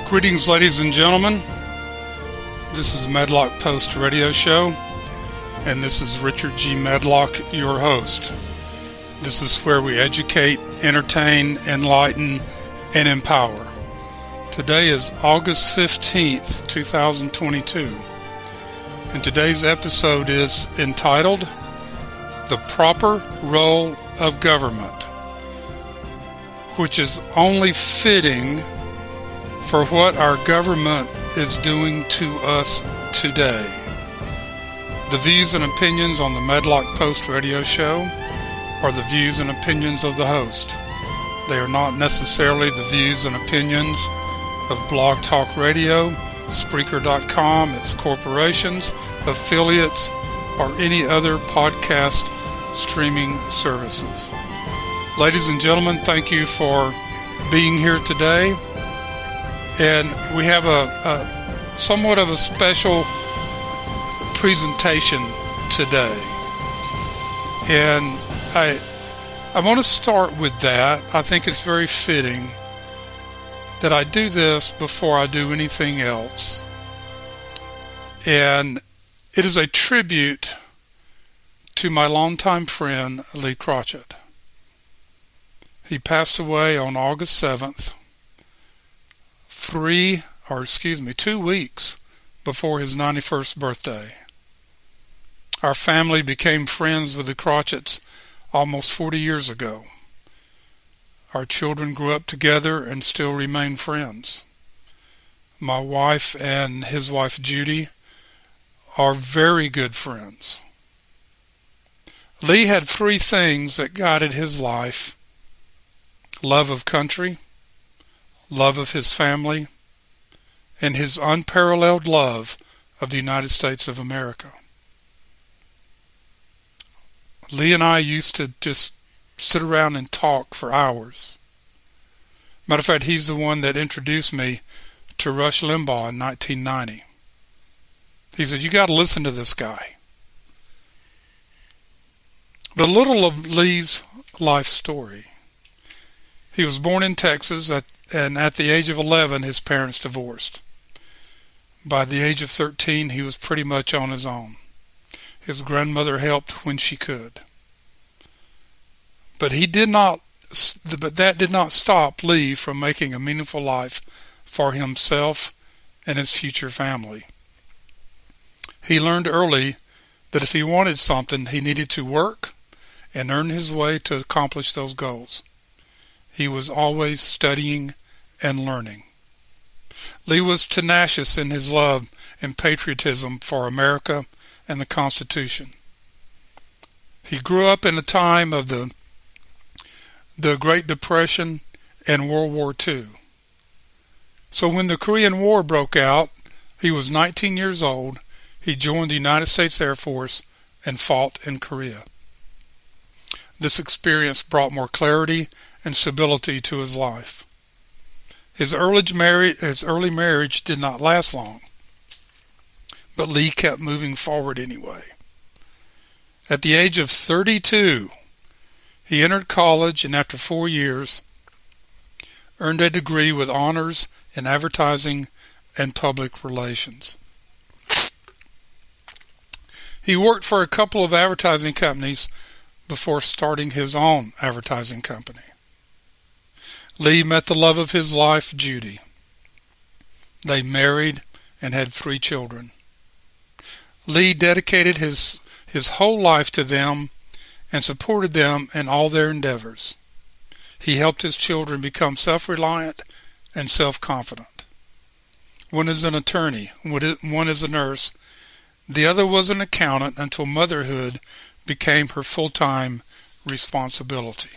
Greetings, ladies and gentlemen. This is Medlock Post Radio Show, and this is Richard G. Medlock, your host. This is where we educate, entertain, enlighten, and empower. Today is August 15th, 2022, and today's episode is entitled The Proper Role of Government, which is only fitting for what our government is doing to us today. The views and opinions on the Medlock Post Radio Show are the views and opinions of the host. They are not necessarily the views and opinions of Blog Talk Radio, Spreaker.com, its corporations, affiliates, or any other podcast streaming services. Ladies and gentlemen, thank you for being here today. And we have a somewhat of a special presentation today. And I want to start with that. I think it's very fitting that I do this before I do anything else. And it is a tribute to my longtime friend, Lee Crotchet. He passed away on August 7th. 2 weeks before his 91st birthday. Our family became friends with the Crotchets almost 40 years ago. Our children grew up together and still remain friends. My wife and his wife Judy are very good friends. Lee had three things that guided his life: love of country, love of his family, and his unparalleled love of the United States of America. Lee and I used to just sit around and talk for hours. Matter of fact, he's the one that introduced me to Rush Limbaugh in 1990. He said, "You got to listen to this guy." But a little of Lee's life story. He was born in Texas, and at the age of 11, his parents divorced. By the age of 13, he was pretty much on his own. His grandmother helped when she could. But that did not stop Lee from making a meaningful life for himself and his future family. He learned early that if he wanted something, he needed to work and earn his way to accomplish those goals. He was always studying and learning. Lee was tenacious in his love and patriotism for America and the Constitution. He grew up in a time of the Great Depression and World War II. So when the Korean War broke out, he was 19 years old. He joined the United States Air Force and fought in Korea. This experience brought more clarity and stability to his life. His early marriage did not last long, but Lee kept moving forward anyway. At the age of 32, he entered college and after 4 years earned a degree with honors in advertising and public relations. He worked for a couple of advertising companies before starting his own advertising company. Lee met the love of his life, Judy. They married and had 3 children. Lee dedicated his whole life to them and supported them in all their endeavors. He helped his children become self-reliant and self-confident. One is an attorney, one is a nurse, the other was an accountant until motherhood became her full-time responsibility.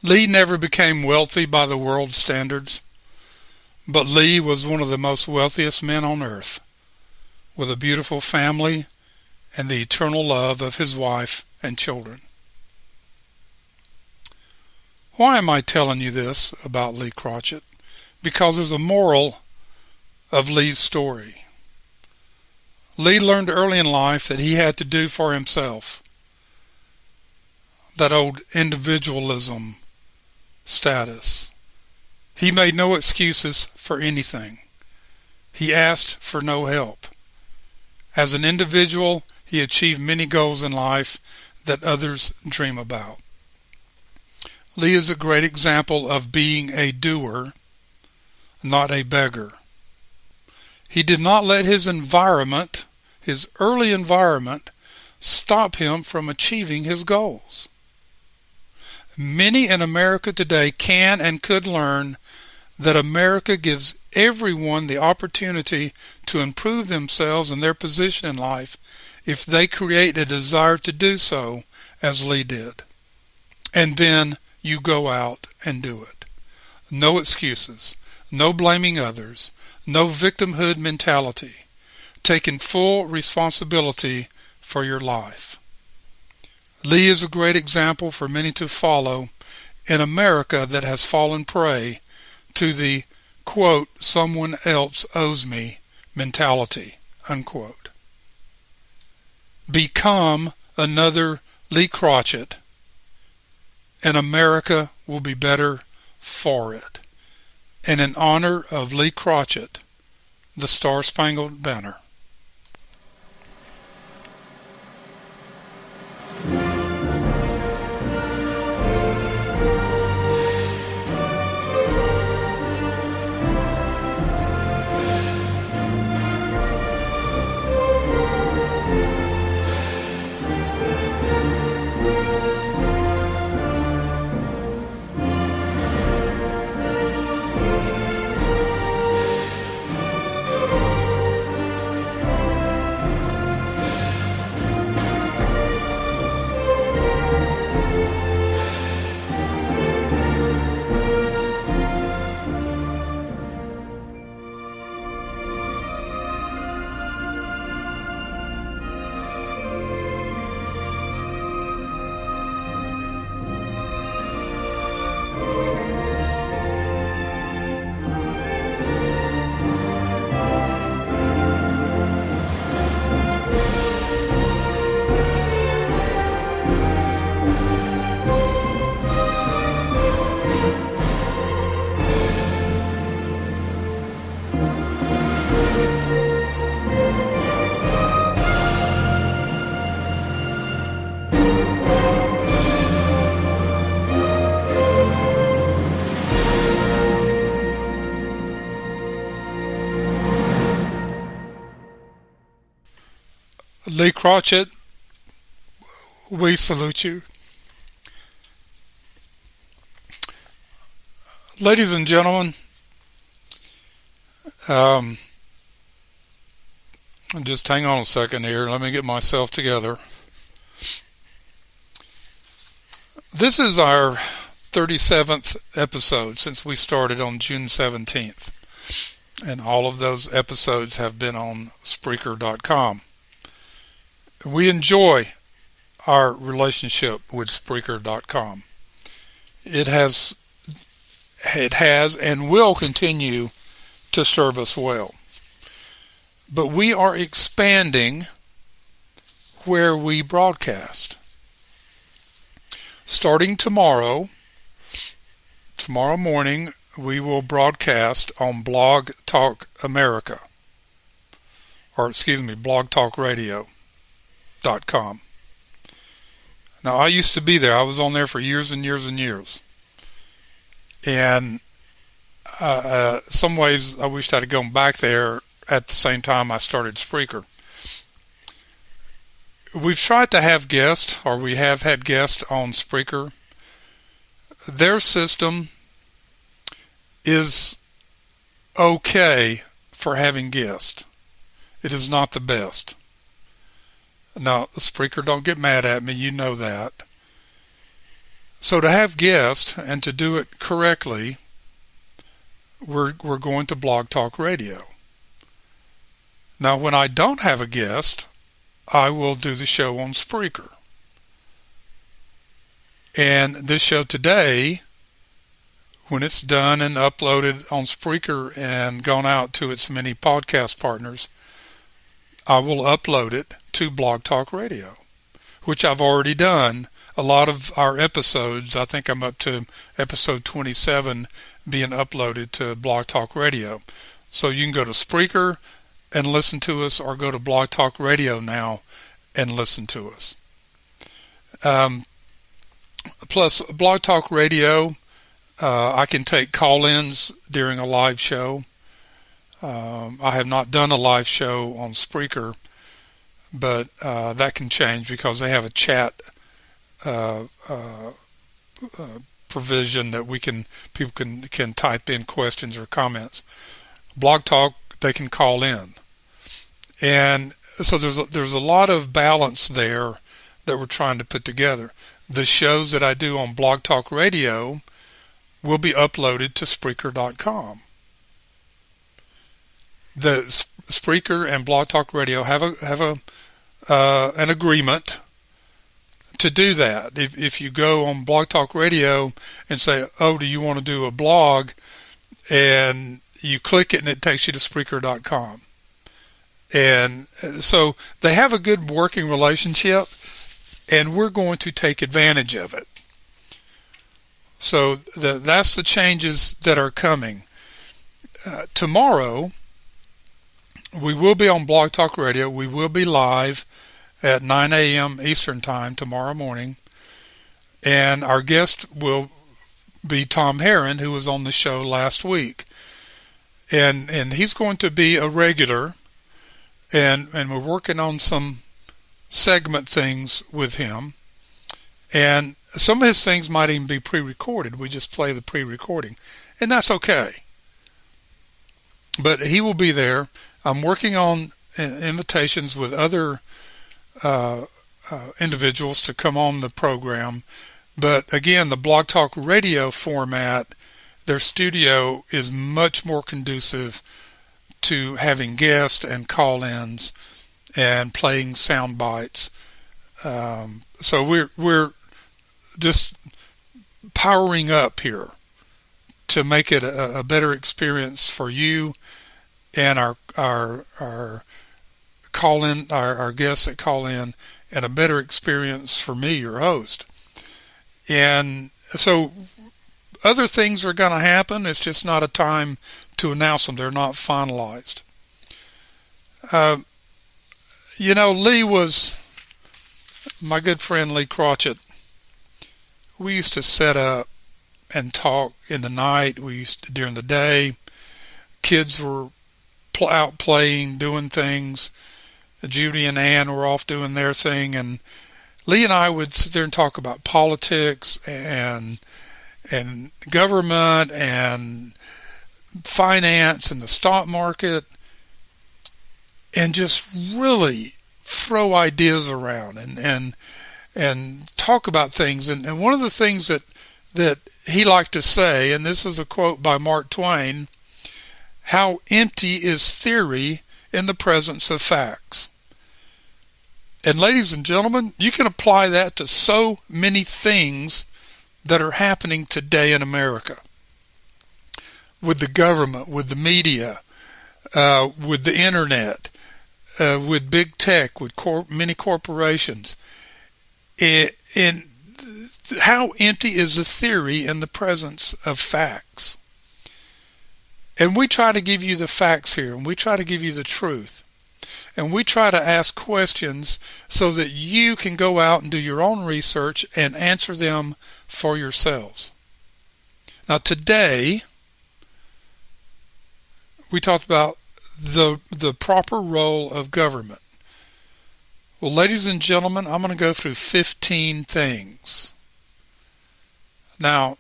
Lee never became wealthy by the world's standards, but Lee was one of the most wealthiest men on earth, with a beautiful family and the eternal love of his wife and children. Why am I telling you this about Lee Crotchet? Because there's a moral of Lee's story. Lee learned early in life that he had to do for himself. That old individualism status. He made no excuses for anything. He asked for no help. As an individual, he achieved many goals in life that others dream about. Lee is a great example of being a doer, not a beggar. He did not let his environment, his early environment, stop him from achieving his goals. Many in America today can and could learn that America gives everyone the opportunity to improve themselves and their position in life if they create a desire to do so, as Lee did. And then you go out and do it. No excuses, no blaming others, no victimhood mentality, taking full responsibility for your life. Lee is a great example for many to follow in America that has fallen prey to the, quote, someone else owes me mentality, unquote. Become another Lee Crotchet, and America will be better for it. And in honor of Lee Crotchet, the Star-Spangled Banner. Lee Crotchet, we salute you. Ladies and gentlemen, just hang on a second here. Let me get myself together. This is our 37th episode since we started on June 17th. And all of those episodes have been on Spreaker.com. We enjoy our relationship with Spreaker.com. It has and will continue to serve us well. But we are expanding where we broadcast. Starting tomorrow morning, we will broadcast on Blog Talk America. Blog Talk Radio. .com. Now, I used to be there. I was on there for years and years and years. And some ways I wished I'd gone back there at the same time I started Spreaker. We've tried to have guests, or we have had guests on Spreaker. Their system is okay for having guests. It is not the best. Now, Spreaker, don't get mad at me, you know that. So to have guests and to do it correctly, we're going to Blog Talk Radio. Now, when I don't have a guest, I will do the show on Spreaker. And this show today, when it's done and uploaded on Spreaker and gone out to its many podcast partners, I will upload it to Blog Talk Radio, which I've already done. A lot of our episodes, I think I'm up to episode 27 being uploaded to Blog Talk Radio. So you can go to Spreaker and listen to us, or go to Blog Talk Radio now and listen to us. Plus, Blog Talk Radio, I can take call-ins during a live show. I have not done a live show on Spreaker, but that can change because they have a chat provision that people can type in questions or comments. Blog Talk, they can call in, and so there's a lot of balance there that we're trying to put together. The shows that I do on Blog Talk Radio will be uploaded to Spreaker.com. The Spreaker and Blog Talk Radio have an agreement to do that. If you go on Blog Talk Radio and say, "Oh, do you want to do a blog?" and you click it and it takes you to Spreaker.com. And so they have a good working relationship, and we're going to take advantage of it. So that's the changes that are coming. Tomorrow, we will be on Blog Talk Radio. We will be live at 9 a.m. Eastern Time tomorrow morning. And our guest will be Tom Herron, who was on the show last week. And he's going to be a regular. And we're working on some segment things with him. And some of his things might even be pre-recorded. We just play the pre-recording. And that's okay. But he will be there. I'm working on invitations with other individuals to come on the program. But again, the Blog Talk Radio format, their studio is much more conducive to having guests and call-ins and playing sound bites. So we're just powering up here to make it a better experience for you and our call-in, our guests that call in, and a better experience for me, your host. And so other things are going to happen. It's just not a time to announce them. They're not finalized. Lee was my good friend, Lee Crotchet. We used to set up and talk in the night. During the day. Kids were out playing, doing things. Judy and Ann were off doing their thing, and Lee and I would sit there and talk about politics and government and finance and the stock market, and just really throw ideas around and talk about things. And one of the things that he liked to say, and this is a quote by Mark Twain, "How empty is theory in the presence of facts." And ladies and gentlemen, you can apply that to so many things that are happening today in America. With the government, with the media, with the internet, with big tech, with many corporations. And how empty is the theory in the presence of facts? And we try to give you the facts here, and we try to give you the truth. And we try to ask questions so that you can go out and do your own research and answer them for yourselves. Now today, we talked about the proper role of government. Well, ladies and gentlemen, I'm going to go through 15 things. Now,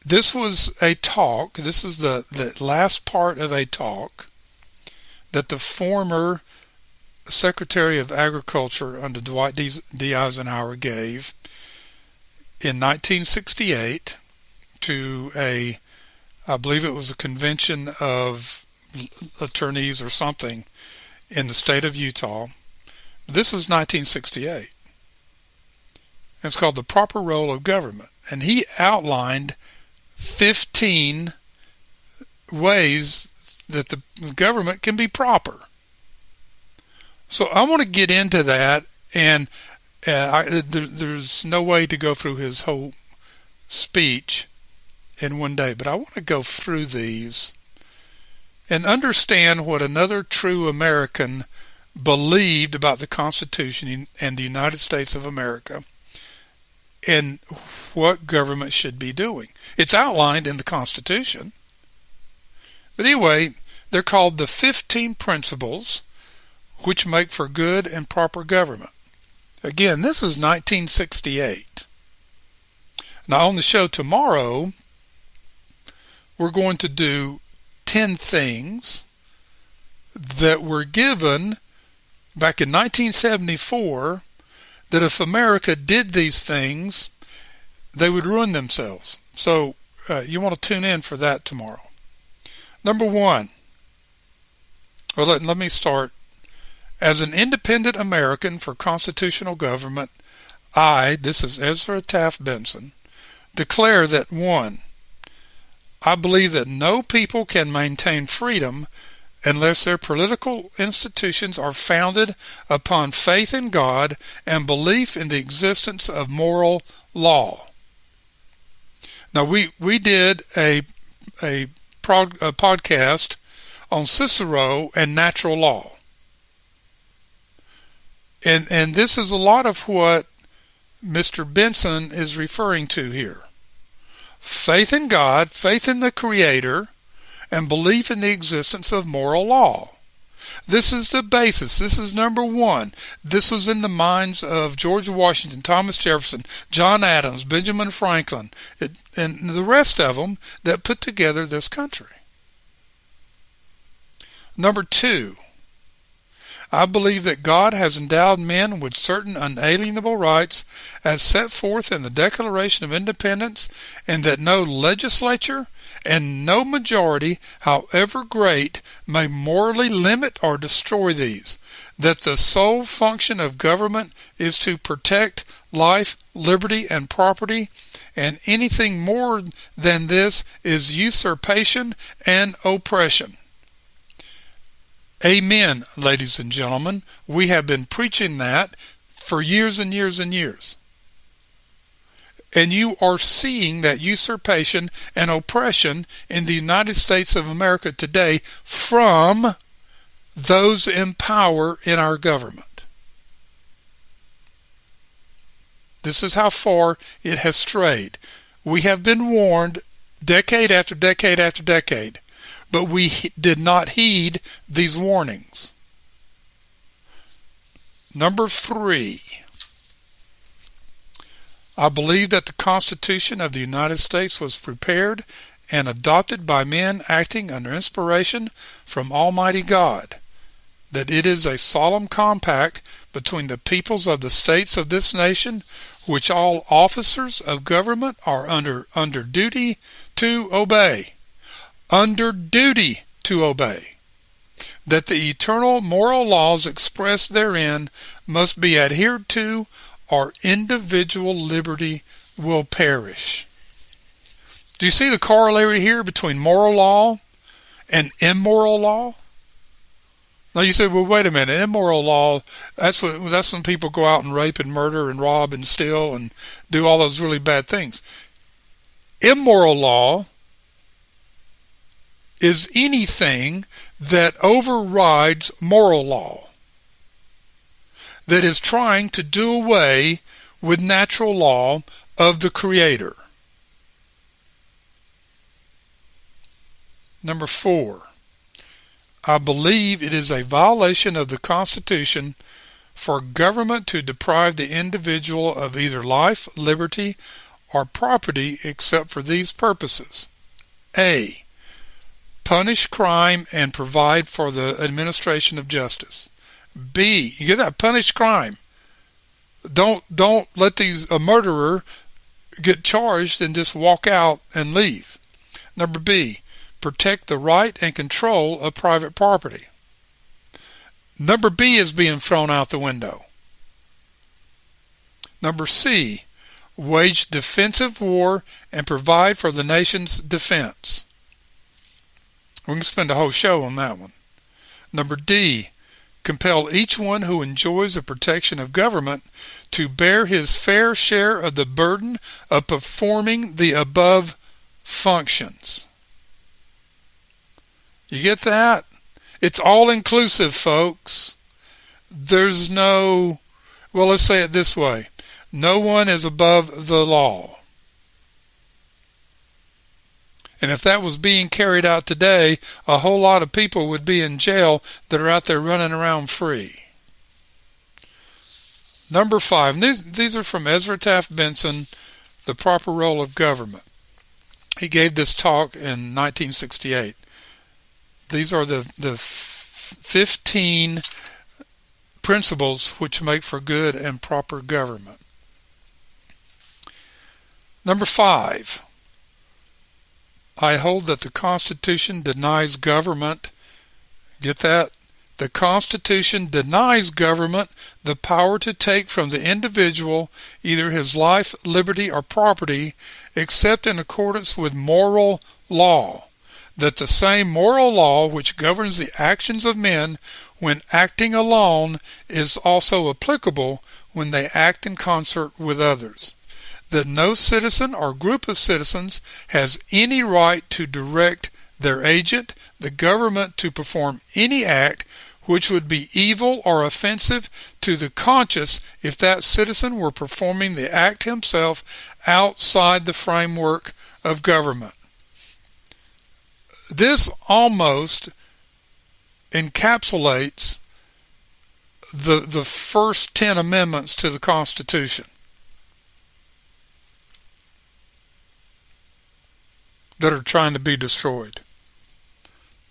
this was a talk. This is the last part of a talk that the former Secretary of Agriculture under Dwight D. Eisenhower gave in 1968 to I believe it was a convention of attorneys or something in the state of Utah. This is 1968. It's called The Proper Role of Government. And he outlined 15 ways that the government can be proper. So I want to get into that, and There's no way to go through his whole speech in one day, but I want to go through these and understand what another true American believed about the Constitution and the United States of America and what government should be doing. It's outlined in the Constitution. But anyway, they're called the 15 Principles which make for good and proper government. Again, this is 1968. Now on the show tomorrow, we're going to do 10 things that were given back in 1974 that if America did these things, they would ruin themselves. So you want to tune in for that tomorrow. Number one, let me start. As an independent American for constitutional government, this is Ezra Taft Benson, declare that 1, I believe that no people can maintain freedom unless their political institutions are founded upon faith in God and belief in the existence of moral law. Now we did a podcast on Cicero and natural law. And this is a lot of what Mr. Benson is referring to here. Faith in God, faith in the Creator, and belief in the existence of moral law. This is the basis. This is number one. This was in the minds of George Washington, Thomas Jefferson, John Adams, Benjamin Franklin, and the rest of them that put together this country. Number two, I believe that God has endowed men with certain unalienable rights as set forth in the Declaration of Independence, and that no legislature and no majority, however great, may morally limit or destroy these, that the sole function of government is to protect life, liberty, and property, and anything more than this is usurpation and oppression. Amen, ladies and gentlemen. We have been preaching that for years and years and years. And you are seeing that usurpation and oppression in the United States of America today from those in power in our government. This is how far it has strayed. We have been warned decade after decade after decade, but we did not heed these warnings. Number three, I believe that the Constitution of the United States was prepared and adopted by men acting under inspiration from Almighty God, that it is a solemn compact between the peoples of the states of this nation, which all officers of government are under duty to obey. Under duty to obey, that the eternal moral laws expressed therein must be adhered to, or individual liberty will perish. Do you see the corollary here between moral law and immoral law? Now you say, well, wait a minute, immoral law, that's when people go out and rape and murder and rob and steal and do all those really bad things. Immoral law is anything that overrides moral law, that is trying to do away with natural law of the Creator. Number four, I believe it is a violation of the Constitution for government to deprive the individual of either life, liberty, or property except for these purposes. A, punish crime and provide for the administration of justice. B, you get that? Punish crime. Don't let a murderer get charged and just walk out and leave. Number B, protect the right and control of private property. Number B is being thrown out the window. Number C, wage defensive war and provide for the nation's defense. We can spend a whole show on that one. Number D, compel each one who enjoys the protection of government to bear his fair share of the burden of performing the above functions. You get that? It's all inclusive, folks. There's no, well, let's say it this way. No one is above the law. And if that was being carried out today, a whole lot of people would be in jail that are out there running around free. Number 5, and these are from Ezra Taft Benson, The Proper Role of Government. He gave this talk in 1968. These are the 15 principles which make for good and proper government. Number 5, I hold that the Constitution denies government, get that? The Constitution denies government the power to take from the individual either his life, liberty, or property, except in accordance with moral law. That the same moral law which governs the actions of men when acting alone is also applicable when they act in concert with others. That no citizen or group of citizens has any right to direct their agent, the government, to perform any act which would be evil or offensive to the conscience if that citizen were performing the act himself outside the framework of government. This almost encapsulates the first 10 amendments to the Constitution that are trying to be destroyed.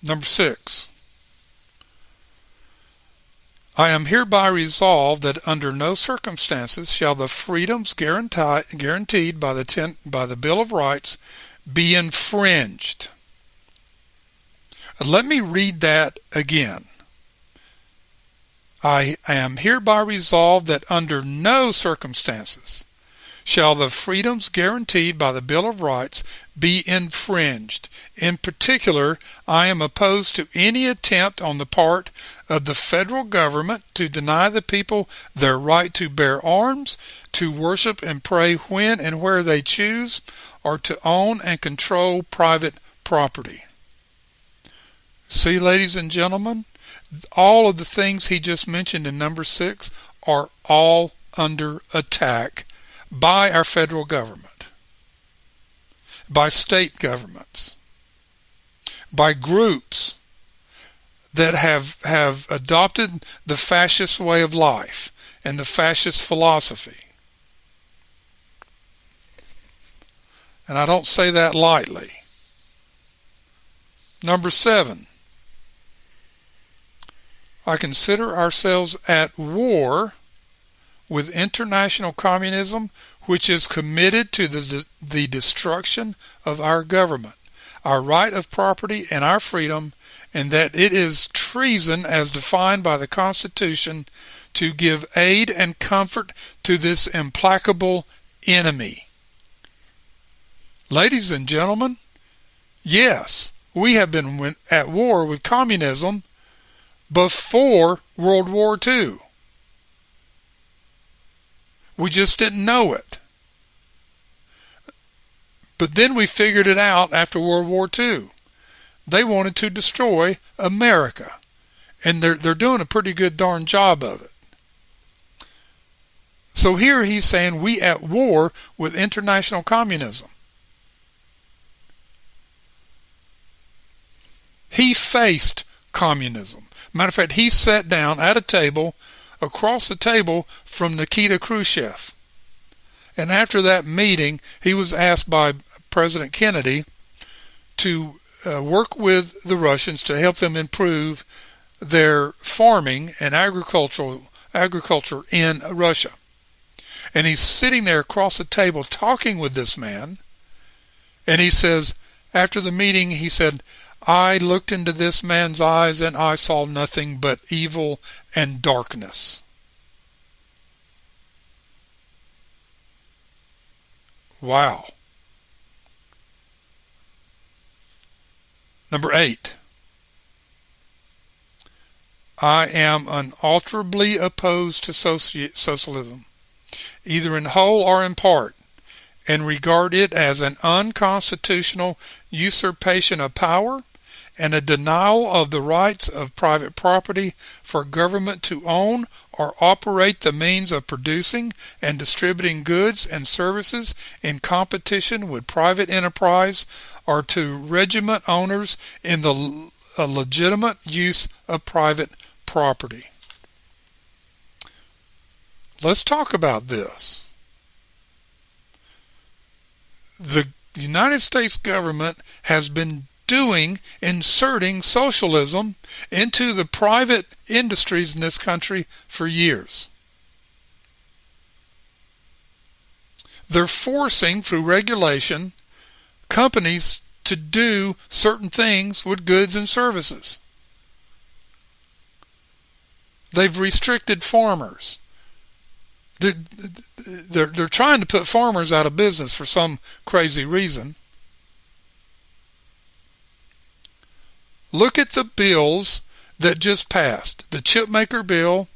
Number 6, I am hereby resolved that under no circumstances shall the freedoms guaranteed by the Bill of Rights be infringed. Let me read that again. I am hereby resolved that under no circumstances shall the freedoms guaranteed by the Bill of Rights be infringed. In particular, I am opposed to any attempt on the part of the federal government to deny the people their right to bear arms, to worship and pray when and where they choose, or to own and control private property. See, ladies and gentlemen, all of the things he just mentioned in number 6 are all under attack by our federal government, by state governments, by groups that have adopted the fascist way of life and the fascist philosophy. And I don't say that lightly. Number 7, I consider ourselves at war with international communism, which is committed to the destruction of our government, our right of property, and our freedom, and that it is treason as defined by the Constitution to give aid and comfort to this implacable enemy. Ladies and gentlemen, yes, we have been at war with communism before World War II. We just didn't know it. But then we figured it out after World War II. They wanted to destroy America. And they're doing a pretty good darn job of it. So here he's saying we at war with international communism. He faced communism. Matter of fact, he sat down at a table across the table from Nikita Khrushchev. And after that meeting, he was asked by President Kennedy to work with the Russians to help them improve their farming and agriculture in Russia. And he's sitting there across the table talking with this man. And he says, after the meeting, he said, I looked into this man's eyes and I saw nothing but evil and darkness. Wow. Number 8. I am unalterably opposed to socialism, either in whole or in part, and regard it as an unconstitutional usurpation of power and a denial of the rights of private property for government to own or operate the means of producing and distributing goods and services in competition with private enterprise, or to regiment owners in the legitimate use of private property. Let's talk about this. The United States government has been inserting socialism into the private industries in this country for years. They're forcing, through regulation, companies to do certain things with goods and services. They've restricted farmers. They're trying to put farmers out of business for some crazy reason. Look at the bills that just passed. The chipmaker bill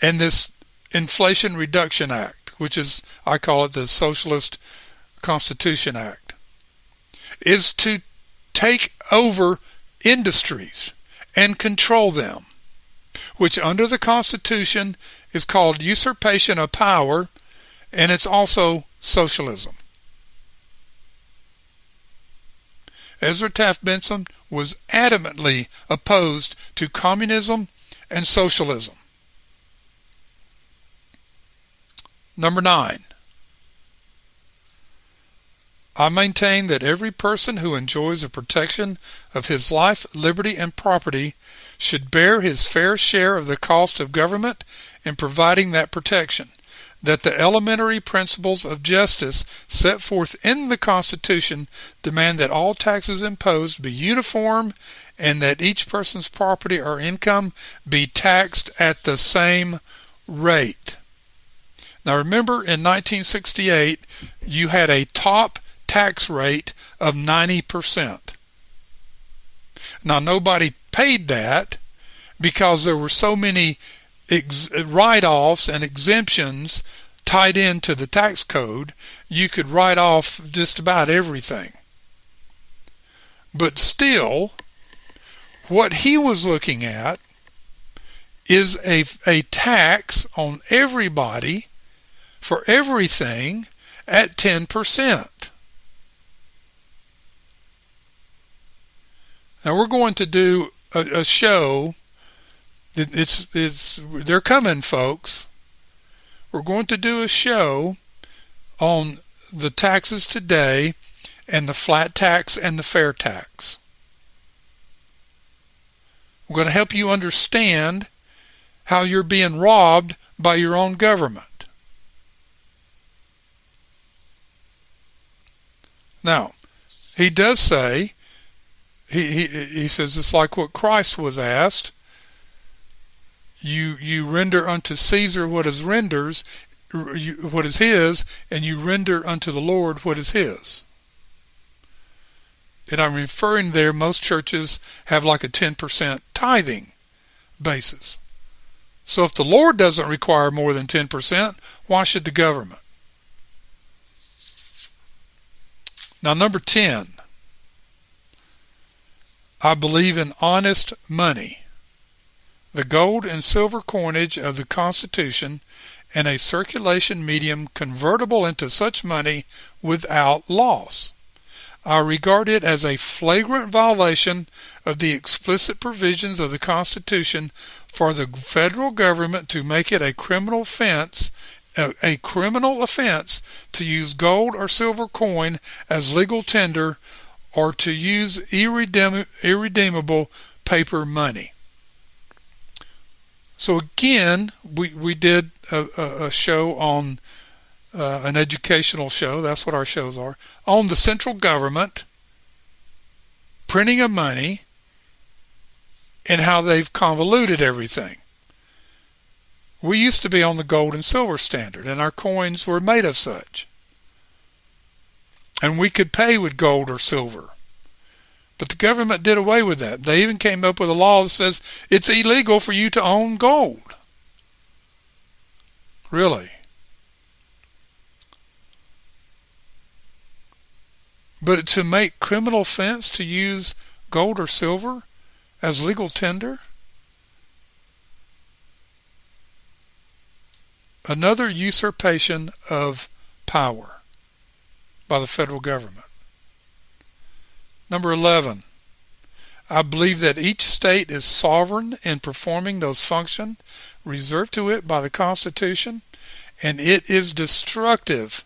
and this Inflation Reduction Act, which is, I call it the Socialist Constitution Act, is to take over industries and control them, which under the Constitution is called usurpation of power, and it's also socialism. Ezra Taft Benson was adamantly opposed to communism and socialism. Number 9. I maintain that every person who enjoys the protection of his life, liberty, and property should bear his fair share of the cost of government in providing that protection, that the elementary principles of justice set forth in the Constitution demand that all taxes imposed be uniform and that each person's property or income be taxed at the same rate. Now remember, in 1968, you had a top tax rate of 90%. Now nobody paid that because there were so many write-offs and exemptions tied into the tax code. You could write off just about everything. But still, what he was looking at is a tax on everybody for everything at 10%. Now we're going to do a show. They're coming, folks. We're going to do a show on the taxes today and the flat tax and the fair tax. We're going to help you understand how you're being robbed by your own government. Now, he does say, he says it's like what Christ was asked. You render unto Caesar what is his, and you render unto the Lord what is his. And I'm referring there, most churches have like a 10% tithing basis. So if the Lord doesn't require more than 10%, why should the government? Now, number 10, I believe in honest money. The gold and silver coinage of the Constitution and a circulation medium convertible into such money without loss. I regard it as a flagrant violation of the explicit provisions of the Constitution for the federal government to make it a criminal offense to use gold or silver coin as legal tender or to use irredeemable paper money. So again, we did a show on an educational show, that's what our shows are, on the central government printing of money and how they've convoluted everything. We used to be on the gold and silver standard, and our coins were made of such. And we could pay with gold or silver. But the government did away with that. They even came up with a law that says it's illegal for you to own gold. Really. But to make criminal offense to use gold or silver as legal tender? Another usurpation of power by the federal government. Number 11, I believe that each state is sovereign in performing those functions reserved to it by the Constitution, and it is destructive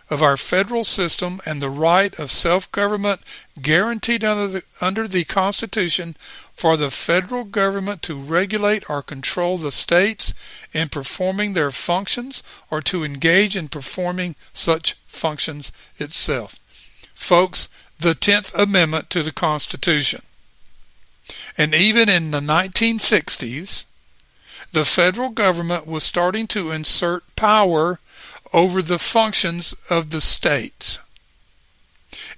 of our federal system and the right of self-government guaranteed under the Constitution for the federal government to regulate or control the states in performing their functions or to engage in performing such functions itself. Folks, the 10th Amendment to the Constitution. And even in the 1960s, the federal government was starting to insert power over the functions of the states.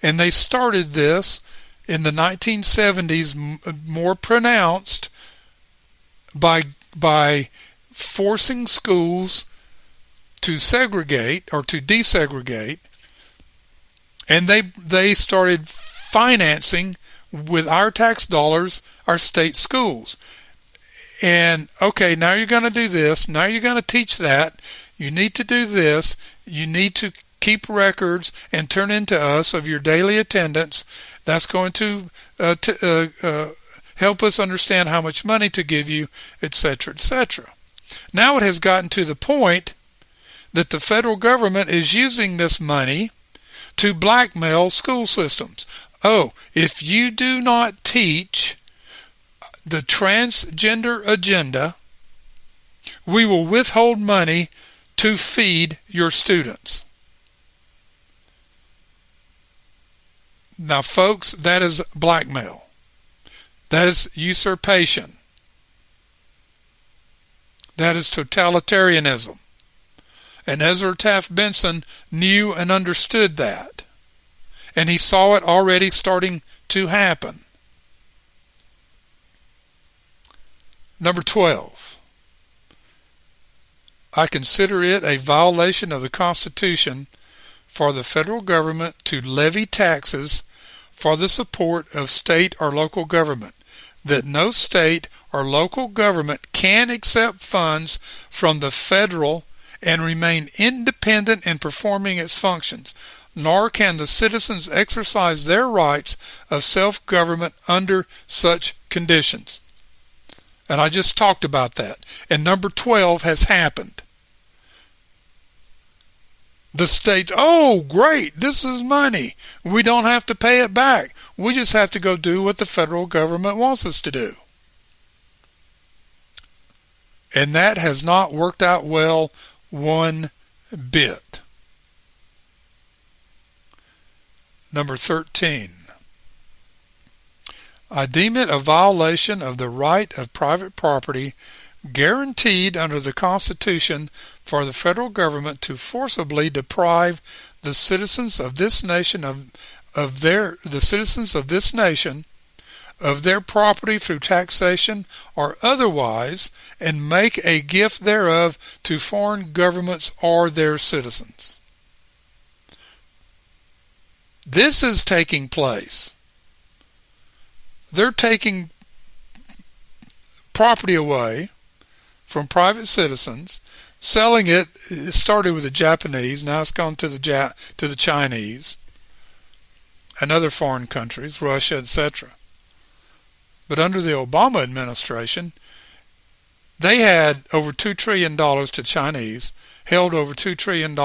And they started this in the 1970s more pronounced by forcing schools to segregate or to desegregate, and they started financing with our tax dollars our state schools. And okay, now you're going to do this, now you're going to teach that, you need to do this, you need to keep records and turn into us of your daily attendance. That's going to help us understand how much money to give you, etc., etc. Now it has gotten to the point that the federal government is using this money to blackmail school systems. Oh, if you do not teach the transgender agenda, we will withhold money to feed your students. Now, folks, that is blackmail. That is usurpation. That is totalitarianism. And Ezra Taft Benson knew and understood that. And he saw it already starting to happen. Number 12. I consider it a violation of the Constitution for the federal government to levy taxes for the support of state or local government, that no state or local government can accept funds from the federal and remain independent in performing its functions, nor can the citizens exercise their rights of self-government under such conditions. And I just talked about that. And number 12 has happened. The states, oh, great, this is money. We don't have to pay it back. We just have to go do what the federal government wants us to do. And that has not worked out well one bit. Number 13. I deem it a violation of the right of private property guaranteed under the Constitution for the federal government to forcibly deprive the citizens of this nation of their property through taxation or otherwise, and make a gift thereof to foreign governments or their citizens. This is taking place. They're taking property away from private citizens, selling it. It started with the Japanese, now it's gone to the Chinese and other foreign countries, Russia, etc. But under the Obama administration, they had over $2 trillion to Chinese, held over $2 trillion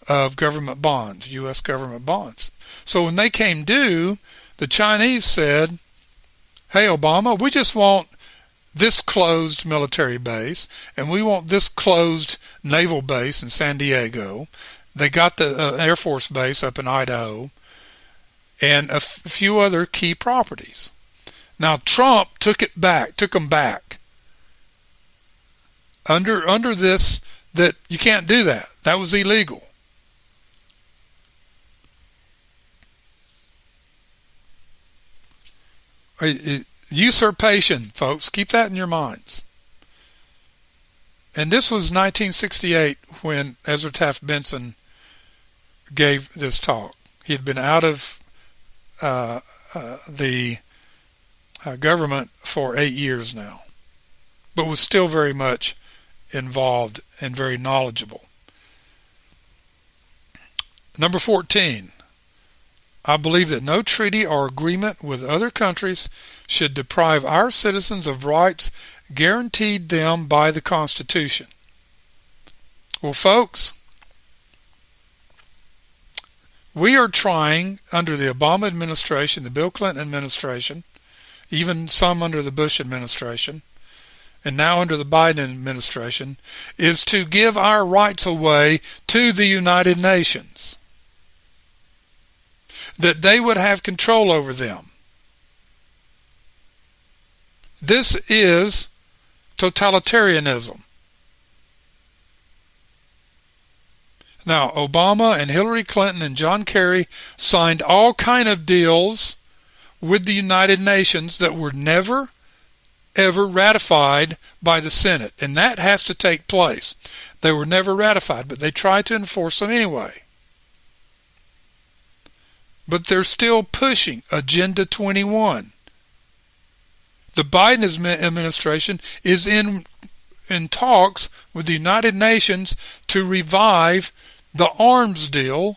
of government bonds, U.S. government bonds. So when they came due, the Chinese said, hey, Obama, we just want this closed military base, and we want this closed naval base in San Diego. They got the Air Force base up in Idaho, and a few other key properties. Now Trump took them back. Under this, that you can't do that. That was illegal. Usurpation, folks. Keep that in your minds. And this was 1968 when Ezra Taft Benson gave this talk. He had been out of the government for 8 years now, but was still very much involved and very knowledgeable. Number 14, I believe that no treaty or agreement with other countries should deprive our citizens of rights guaranteed them by the Constitution. Well, folks, we are trying under the Obama administration, the Bill Clinton administration, even some under the Bush administration, and now under the Biden administration, is to give our rights away to the United Nations, that they would have control over them. This is totalitarianism. Now, Obama and Hillary Clinton and John Kerry signed all kind of deals with the United Nations that were never, ever ratified by the Senate, and that has to take place. They were never ratified, but they tried to enforce them anyway. But they're still pushing Agenda 21. The Biden administration is in talks with the United Nations to revive the arms deal,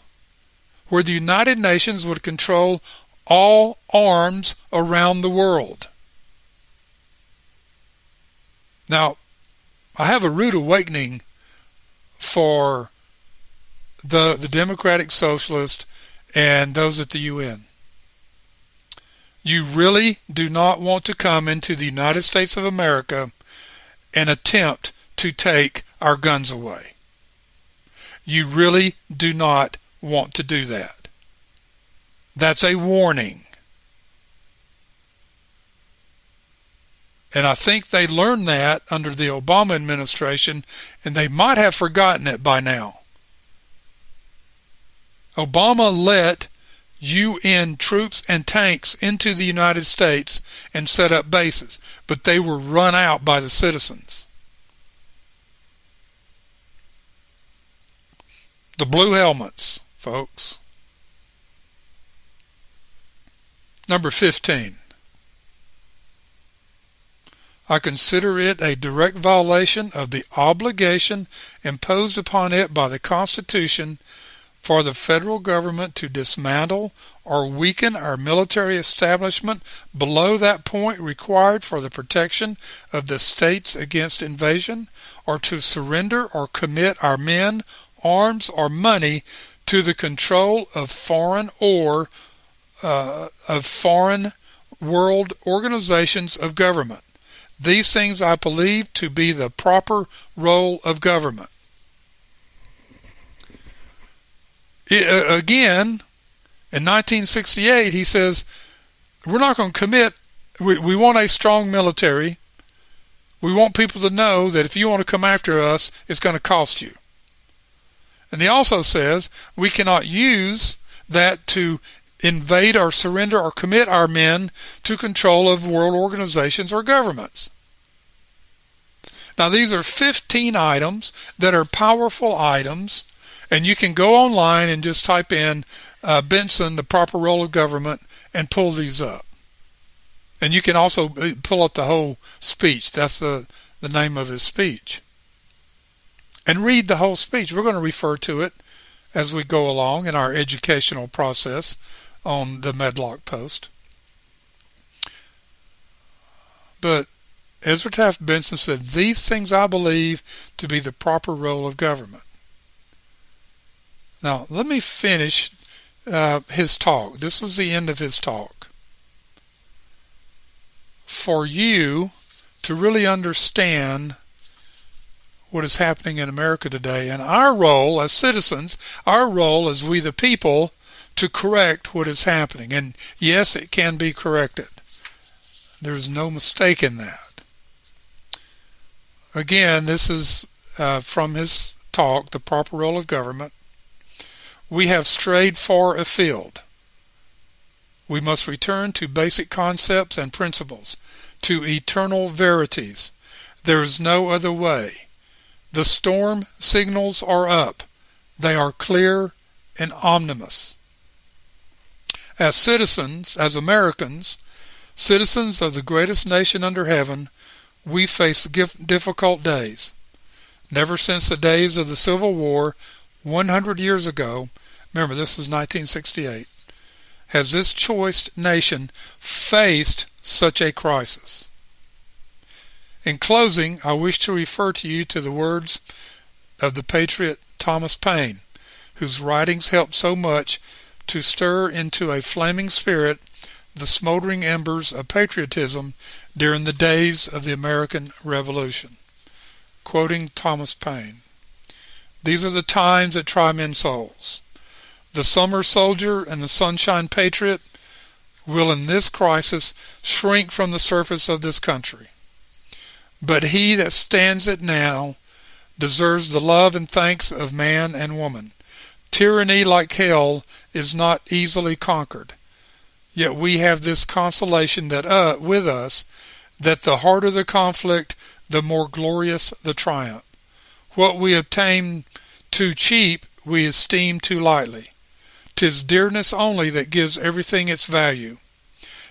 where the United Nations would control all arms around the world. Now, I have a rude awakening for the Democratic Socialists and those at the UN. You really do not want to come into the United States of America and attempt to take our guns away. You really do not want to do that. That's a warning. And I think they learned that under the Obama administration, and they might have forgotten it by now. Obama let UN troops and tanks into the United States and set up bases, but they were run out by the citizens. The blue helmets, folks. Number 15. I consider it a direct violation of the obligation imposed upon it by the Constitution for the federal government to dismantle or weaken our military establishment below that point required for the protection of the states against invasion, or to surrender or commit our men, arms, or money to the control of foreign world organizations of government. These things I believe to be the proper role of government. Again, in 1968, he says, we're not going to commit. We want a strong military. We want people to know that if you want to come after us, it's going to cost you. And he also says we cannot use that to invade or surrender or commit our men to control of world organizations or governments. Now, these are 15 items that are powerful items, and you can go online and just type in Benson, the proper role of government, and pull these up. And you can also pull up the whole speech. That's the name of his speech. And read the whole speech. We're going to refer to it as we go along in our educational process on the Medlock Post. But Ezra Taft Benson said, these things I believe to be the proper role of government. Now, let me finish his talk. This was the end of his talk. For you to really understand what is happening in America today, and our role as citizens, our role as we the people, to correct what is happening. And yes, it can be corrected. There's no mistake in that. Again, this is from his talk, The Proper Role of Government. We have strayed far afield. We must return to basic concepts and principles, to eternal verities. There is no other way. The storm signals are up. They are clear and omnibus. As citizens, as Americans, citizens of the greatest nation under heaven, we face difficult days. Never since the days of the Civil War 100 years ago, remember this is 1968, has this choice nation faced such a crisis. In closing, I wish to refer to you to the words of the patriot Thomas Paine, whose writings helped so much to stir into a flaming spirit the smoldering embers of patriotism during the days of the American Revolution. Quoting Thomas Paine, "These are the times that try men's souls. The summer soldier and the sunshine patriot will in this crisis shrink from the surface of this country. But he that stands it now deserves the love and thanks of man and woman. Tyranny like hell is not easily conquered. Yet we have this consolation that with us, that the harder the conflict, the more glorious the triumph. What we obtain too cheap, we esteem too lightly. 'Tis dearness only that gives everything its value.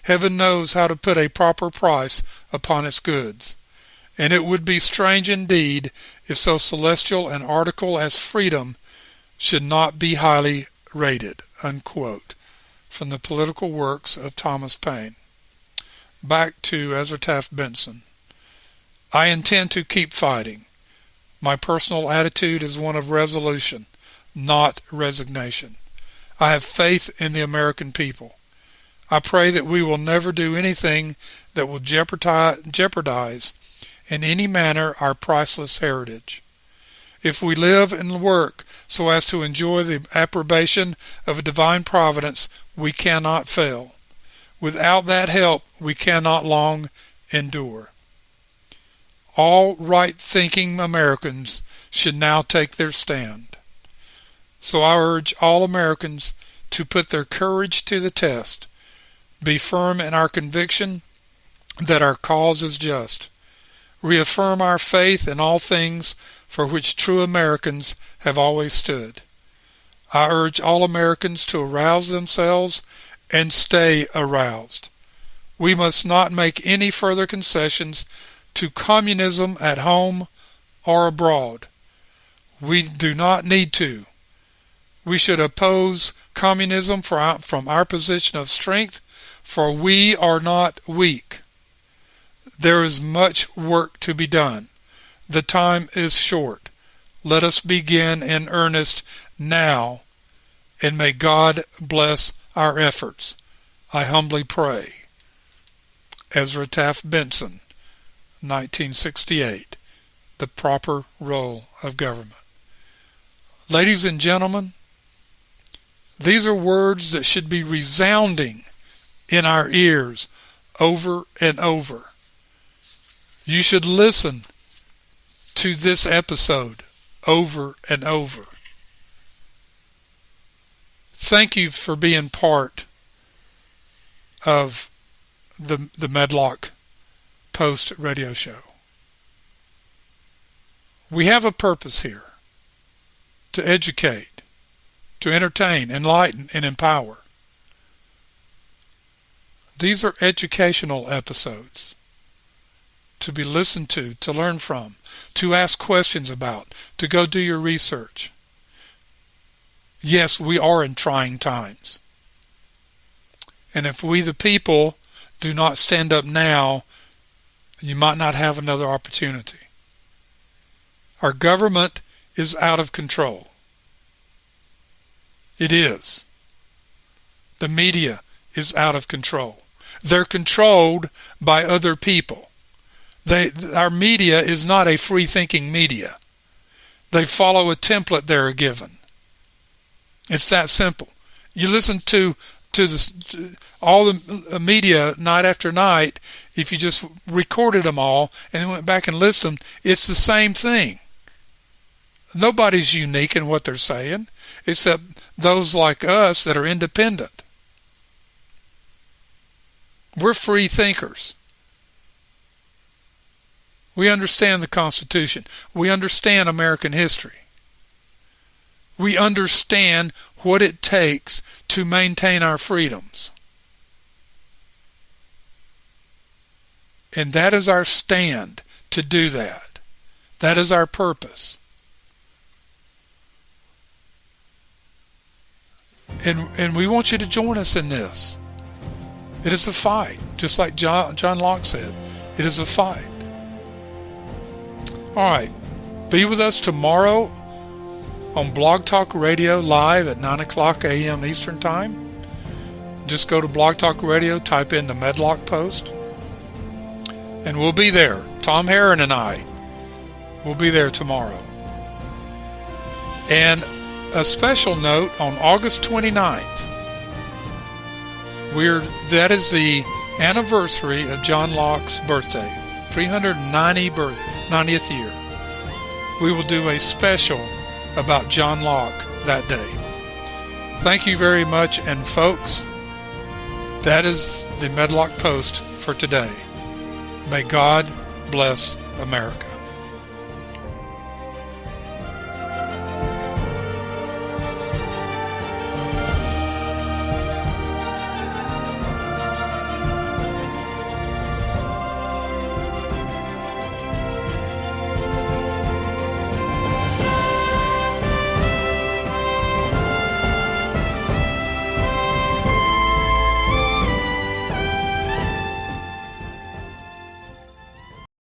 Heaven knows how to put a proper price upon its goods, and it would be strange indeed if so celestial an article as freedom should not be highly rated." Unquote. From the Political Works of Thomas Paine. Back to Ezra Taft Benson. I intend to keep fighting. My personal attitude is one of resolution, not resignation. I have faith in the American people. I pray that we will never do anything that will jeopardize in any manner our priceless heritage. If we live and work so as to enjoy the approbation of a divine providence, we cannot fail. Without that help, we cannot long endure. All right-thinking Americans should now take their stand. So I urge all Americans to put their courage to the test, be firm in our conviction that our cause is just, reaffirm our faith in all things for which true Americans have always stood. I urge all Americans to arouse themselves and stay aroused. We must not make any further concessions to communism at home or abroad. We do not need to. We should oppose communism from our position of strength, for we are not weak. There is much work to be done. The time is short. Let us begin in earnest now, and may God bless our efforts. I humbly pray. Ezra Taft Benson, 1968. The Proper Role of Government. Ladies and gentlemen, these are words that should be resounding in our ears over and over. You should listen to this episode over and over. Thank you for being part of the Medlock Post radio show. We have a purpose here: to educate, to entertain, enlighten, and empower. These are educational episodes to be listened to learn from, to ask questions about, to go do your research. Yes, we are in trying times. And if we the people do not stand up now, you might not have another opportunity. Our government is out of control. It is. The media is out of control. They're controlled by other people. Our media is not a free-thinking media. They follow a template they're given. It's that simple. You listen to all the media night after night. If you just recorded them all and then went back and listened them, it's the same thing. Nobody's unique in what they're saying, except those like us that are independent. We're free thinkers. We understand the Constitution. We understand American history. We understand what it takes to maintain our freedoms. And that is our stand, to do that. That is our purpose. And we want you to join us in this. It is a fight, just like John Locke said. It is a fight. All right. Be with us tomorrow on Blog Talk Radio live at 9 o'clock a.m. Eastern Time. Just go to Blog Talk Radio, type in the Medlock post, and we'll be there. Tom Herron and I will be there tomorrow. And a special note, on August 29th, that is the anniversary of John Locke's birthday, 390th year. We will do a special about John Locke that day. Thank you very much, and folks, that is the Medlock Post for today. May God bless America.